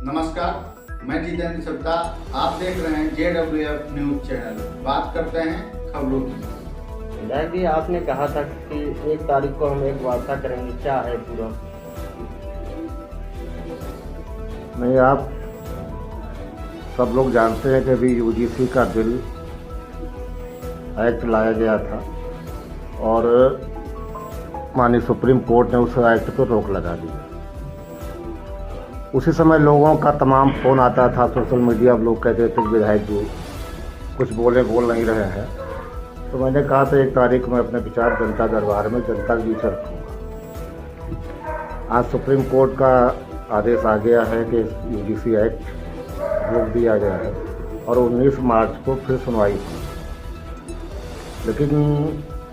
नमस्कार, मैं जितेंद्र सप्ता। आप देख रहे हैं JWF न्यूज चैनल। बात करते हैं खबरों की। विधायक जी, आपने कहा था कि 1 तारीख को हम एक वार्ता करेंगे, क्या है पूरा? नहीं, आप सब लोग जानते हैं कि अभी UGC का बिल एक्ट लाया गया था और माननीय सुप्रीम कोर्ट ने उस एक्ट पर रोक लगा दी। उसी समय लोगों का तमाम फ़ोन आता था, सोशल मीडिया पर लोग कहते थे कि विधायक जी कुछ बोल नहीं रहे हैं। तो मैंने कहा था 1 तारीख को मैं अपने विचार जनता दरबार में जनता के बीच रखूँगा। आज सुप्रीम कोर्ट का आदेश आ गया है कि UGC एक्ट रोक दिया गया है और 19 मार्च को फिर सुनवाई हुई। लेकिन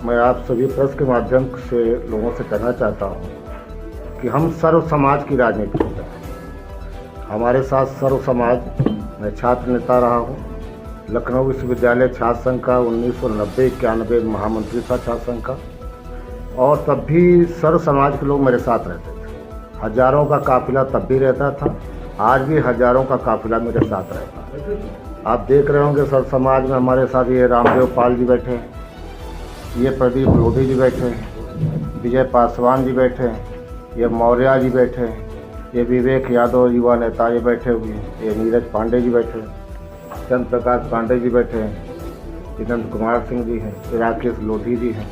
मैं आप सभी प्रेस के माध्यम से लोगों से कहना चाहता हूँ कि हम सर्व समाज की राजनीति करते हैं। हमारे साथ सर्व समाज, मैं छात्र नेता रहा हूँ, लखनऊ विश्वविद्यालय छात्र संघ का 1990-91 महामंत्री था छात्र संघ का, और तब भी सर्व समाज के लोग मेरे साथ रहते थे। हजारों का काफिला तब भी रहता था, आज भी हजारों का काफिला मेरे साथ रहता है। आप देख रहे होंगे सर्व समाज में हमारे साथ ये रामदेव पाल जी बैठे हैं, ये प्रदीप लोधी जी बैठे हैं, विजय पासवान जी बैठे हैं, ये मौर्य जी बैठे हैं, ये विवेक यादव युवा नेता ये बैठे हुए हैं, ये नीरज पांडे जी बैठे हैं, चंद्र प्रकाश पांडे जी बैठे हैं, जितेंद्र कुमार सिंह जी हैं, राकेश लोधी जी हैं।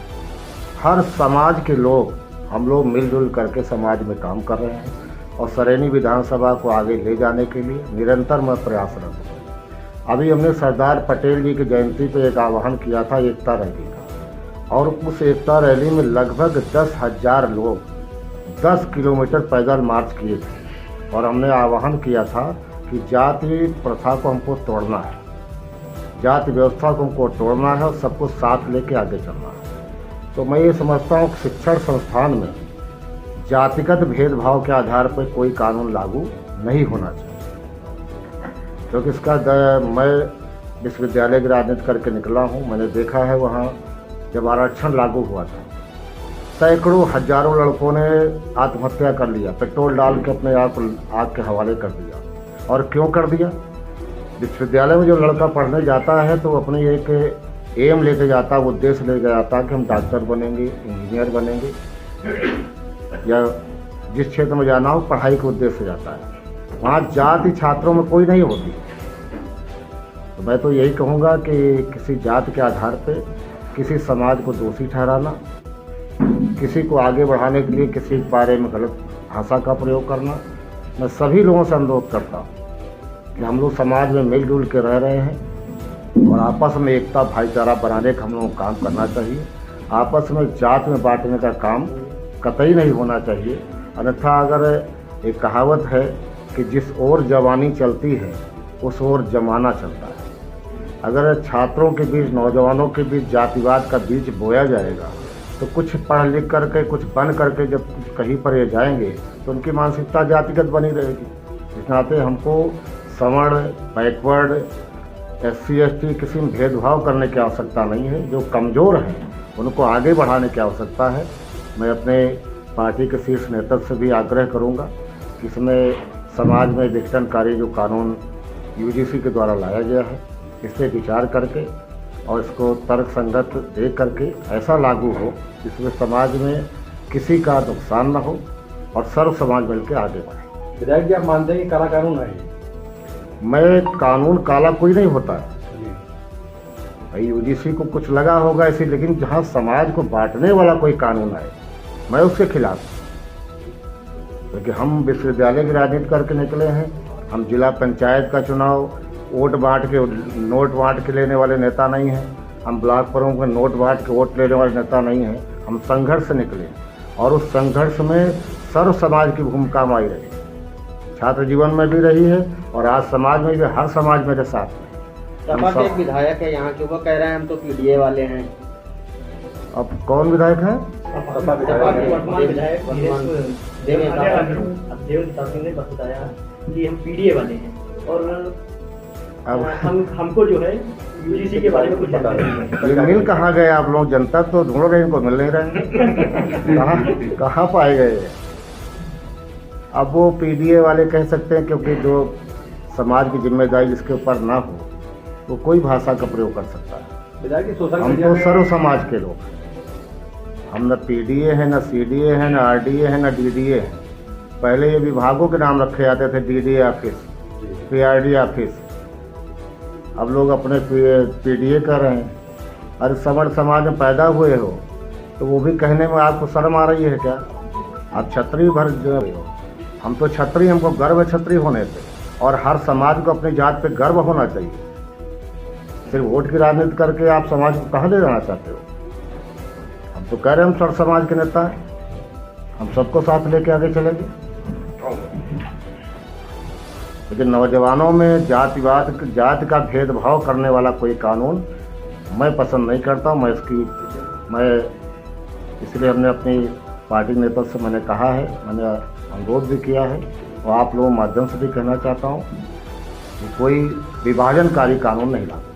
हर समाज के लोग, हम लोग मिलजुल करके समाज में काम कर रहे हैं और सरेनी विधानसभा को आगे ले जाने के लिए निरंतर मैं प्रयासरत हूँ। अभी हमने सरदार पटेल जी की जयंती पर एक आह्वान किया था एकता रैली का, और उस एकता रैली में लगभग 10,000 लोग 10 किलोमीटर पैदल मार्च किए थे और हमने आह्वान किया था कि जाति प्रथा को हमको तोड़ना है, जाति व्यवस्था को हमको तोड़ना है और सबको साथ लेके आगे चलना है। तो मैं ये समझता हूँ कि शिक्षण संस्थान में जातिगत भेदभाव के आधार पर कोई कानून लागू नहीं होना चाहिए, क्योंकि इसका मैं विश्वविद्यालय की राजनीति करके निकला हूँ। मैंने देखा है वहाँ जब आरक्षण लागू हुआ था, सैकड़ों हजारों लड़कों ने आत्महत्या कर लिया, पेट्रोल डाल के अपने आप आग के हवाले कर दिया। और क्यों कर दिया? विश्वविद्यालय में जो लड़का पढ़ने जाता है तो अपने एक एम लेके जाता, उद्देश्य लेके जाता कि हम डॉक्टर बनेंगे, इंजीनियर बनेंगे, या जिस क्षेत्र में जाना हो पढ़ाई के उद्देश्य से जाता है। वहाँ जाति छात्रों में कोई नहीं होती। तो मैं तो यही कहूँगा कि किसी जाति के आधार पर किसी समाज को दोषी ठहराना, किसी को आगे बढ़ाने के लिए किसी के बारे में गलत भाषा का प्रयोग करना, मैं सभी लोगों से अनुरोध करता हूँ कि हम लोग समाज में मिलजुल के रह रहे हैं और आपस में एकता भाईचारा बनाने का हम लोगों को काम करना चाहिए। आपस में जात में बांटने का काम कतई नहीं होना चाहिए। अन्यथा अगर एक कहावत है कि जिस ओर जवानी चलती है उस ओर जमाना चलता है। अगर छात्रों के बीच, नौजवानों के बीच जातिवाद का बीज बोया जाएगा तो कुछ पढ़ लिख करके, कुछ बन करके जब कहीं पर ये जाएंगे तो उनकी मानसिकता जातिगत बनी रहेगी। इस नाते हमको सवर्ण, बैकवर्ड, SC ST किसी में भेदभाव करने की आवश्यकता नहीं है। जो कमज़ोर हैं उनको आगे बढ़ाने की आवश्यकता है। मैं अपने पार्टी के शीर्ष नेतृत्व से भी आग्रह करूँगा कि इसमें समाज में विघटनकारी जो कानून UGC के द्वारा लाया गया है, इस पर विचार करके और इसको तर्क संगत देख करके ऐसा लागू हो जिसमें समाज में किसी का नुकसान न हो और सर्व समाज मिल के आगे बढ़े। विधायक जी, आप मानते हैं कि काला कानून है? मैं कानून काला कोई नहीं होता है भाई। UGC को कुछ लगा होगा ऐसी, लेकिन जहाँ समाज को बांटने वाला कोई कानून है मैं उसके खिलाफ हूँ। क्योंकि हम विश्वविद्यालय की राजनीति करके निकले हैं। हम जिला पंचायत का चुनाव वोट बांट के, नोट बांट के लेने वाले नेता नहीं हैं। हम ब्लॉक प्रमुख में नोट बांट के वोट लेने वाले नेता नहीं हैं। हम संघर्ष से निकले और उस संघर्ष में सर्व समाज की भूमिका हमारी रही, छात्र जीवन में भी रही है और आज समाज में भी, हर समाज मेरे साथ में। सपा के एक विधायक है यहाँ के, वो कह रहे हैं हम तो PDA वाले हैं। अब कौन विधायक है? सपा विधायक देवेंद्र सिंह ने बताया कि हम PDA वाले हैं और अब हमको जो है UGC के बारे में कुछ पता नहीं। ये मिल कहाँ गए आप लोग? जनता तो ढूंढ रहे, इनको मिल नहीं रहे। कहाँ पाए गए? अब वो पीडीए वाले कह सकते हैं, क्योंकि जो समाज की जिम्मेदारी जिसके ऊपर ना हो वो कोई भाषा का प्रयोग कर सकता है। विधायक सोशल हम मीडिया तो में सर्व समाज के लोग हैं, हम न पीडीए हैं, न सीडीए हैं, न आरडीए हैं, न डीडीए हैं। पहले ये विभागों के नाम रखे जाते थे, डीडीए ऑफिस, पीआरडी ऑफिस। अब लोग अपने पीडीए कर रहे हैं। अरे सवर्ण समाज में पैदा हुए हो तो वो भी कहने में आपको शर्म आ रही है क्या? आप क्षत्रिय भर जो हो, हम तो क्षत्रिय, हमको गर्व है क्षत्रिय होने पे, और हर समाज को अपनी जात पे गर्व होना चाहिए। सिर्फ वोट की राजनीति करके आप समाज को कहाँ ले जाना चाहते हो? हम तो कह रहे हैं हम सर्व समाज के नेता हैं, हम सबको साथ लेके आगे चलेंगे। लेकिन नौजवानों में जाति का भेदभाव करने वाला कोई कानून मैं पसंद नहीं करता। मैं इसलिए हमने अपनी पार्टी नेता से मैंने कहा है, मैंने अनुरोध भी किया है और आप लोगों के माध्यम से भी कहना चाहता हूँ कि कोई विभाजनकारी कानून नहीं लाना।